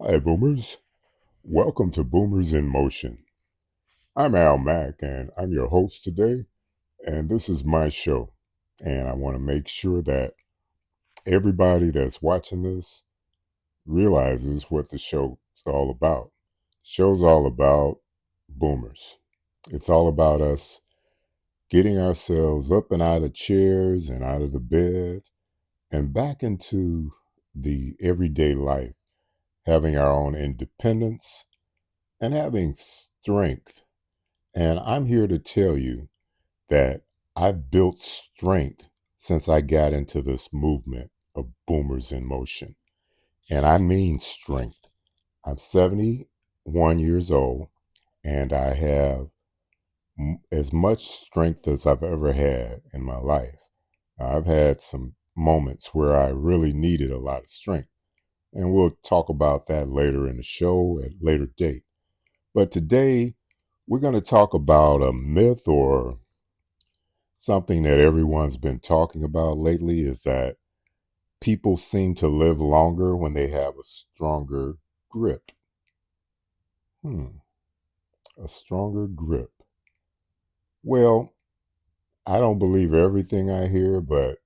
Hi, Boomers. Welcome to Boomers in Motion. I'm Al Mack, and I'm your host today. And this is my show. And I want to make sure that everybody that's watching this realizes what the show's all about. Show's all about boomers. It's all about us getting ourselves up and out of chairs and out of the bed and back into the everyday life, having our own independence and having strength. And I'm here to tell you that I've built strength since I got into this movement of Boomers in Motion. And I mean strength. I'm 71 years old and I have as much strength as I've ever had in my life. I've had some moments where I really needed a lot of strength. And we'll talk about that later in the show at a later date. But today, we're going to talk about a myth or something that everyone's been talking about lately is that people seem to live longer when they have a stronger grip. A stronger grip. Well, I don't believe everything I hear, but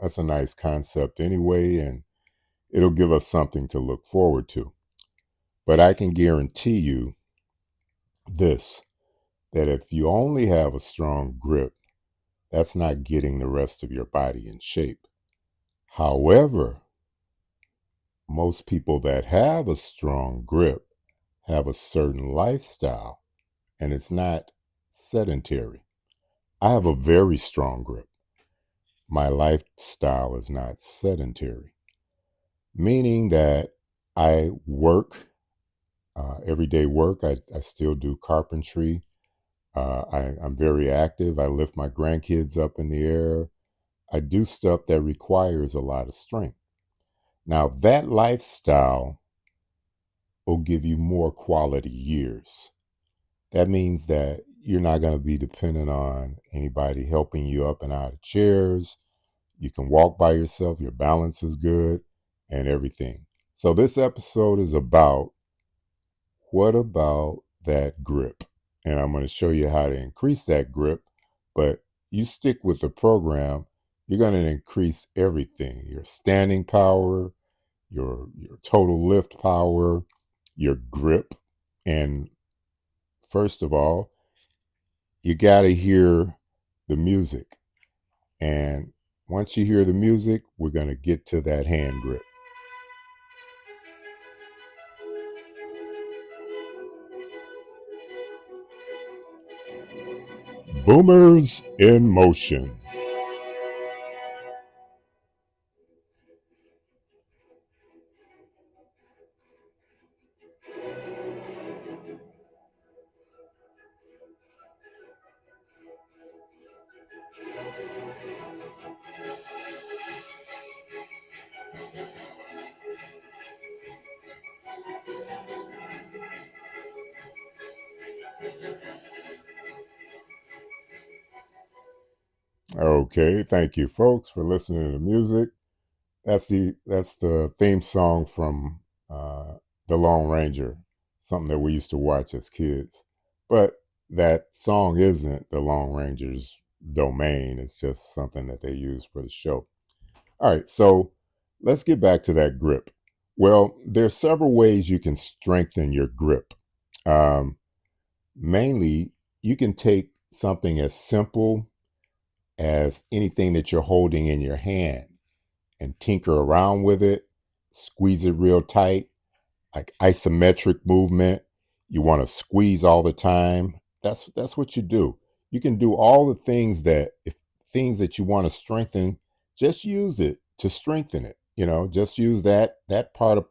that's a nice concept anyway, and it'll give us something to look forward to. But I can guarantee you this, that if you only have a strong grip, that's not getting the rest of your body in shape. However, most people that have a strong grip have a certain lifestyle, and it's not sedentary. I have a very strong grip. My lifestyle is not sedentary, meaning that I work, everyday work. I still do carpentry. I'm very active. I lift my grandkids up in the air. I do stuff that requires a lot of strength. Now, that lifestyle will give you more quality years. That means that you're not going to be dependent on anybody helping you up and out of chairs. You can walk by yourself, your balance is good, and everything. So, this episode is about what about that grip? And I'm going to show you how to increase that grip. But you stick with the program, you're going to increase everything: your standing power, your total lift power, your grip. And first of all, you got to hear the music. And once you hear the music, we're going to get to that hand grip. Boomers in Motion. Okay, thank you folks for listening to the music. That's the theme song from The Lone Ranger, something that we used to watch as kids. But that song isn't the Lone Ranger's domain. It's just something that they use for the show. All right, so let's get back to that grip. Well, there's several ways you can strengthen your grip. Um, Mainly, you can take something as simple as anything that you're holding in your hand and tinker around with it, squeeze it real tight, like isometric movement. You want to squeeze all the time. That's what you do. You can do all the things that if things that you want to strengthen, just use it to strengthen it. Just use that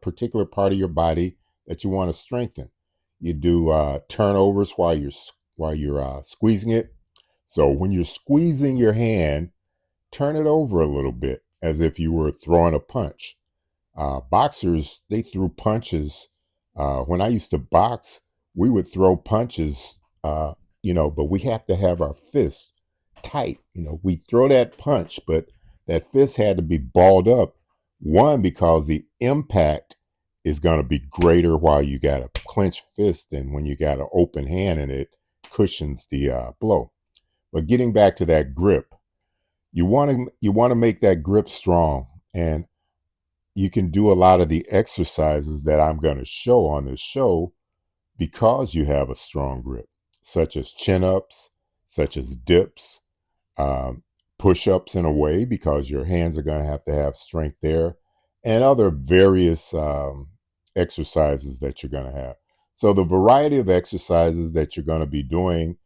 particular part of your body that you want to strengthen. You do turnovers while you're squeezing it. So when you're squeezing your hand, turn it over a little bit as if you were throwing a punch. Boxers, they threw punches. When I used to box, we would throw punches, but we have to have our fists tight. We throw that punch, but that fist had to be balled up. One, because the impact is going to be greater while you got a clenched fist than when you got an open hand and it cushions the blow. But getting back to that grip, you want to make that grip strong, and you can do a lot of the exercises that I'm going to show on this show because you have a strong grip, such as chin ups, such as dips, um, push ups in a way, because your hands are going to have strength there, and other various exercises that you're going to have. So, the variety of exercises that you're going to be doing,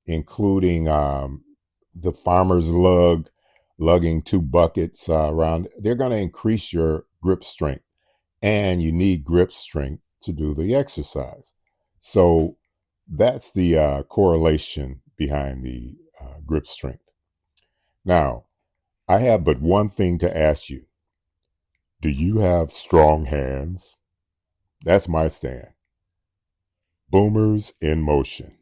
including the farmer's lug, lugging two buckets around, they're going to increase your grip strength, and you need grip strength to do the exercise. So that's the correlation behind the grip strength. Now, I have but one thing to ask you. Do you have strong hands? That's my stand. Boomers in motion.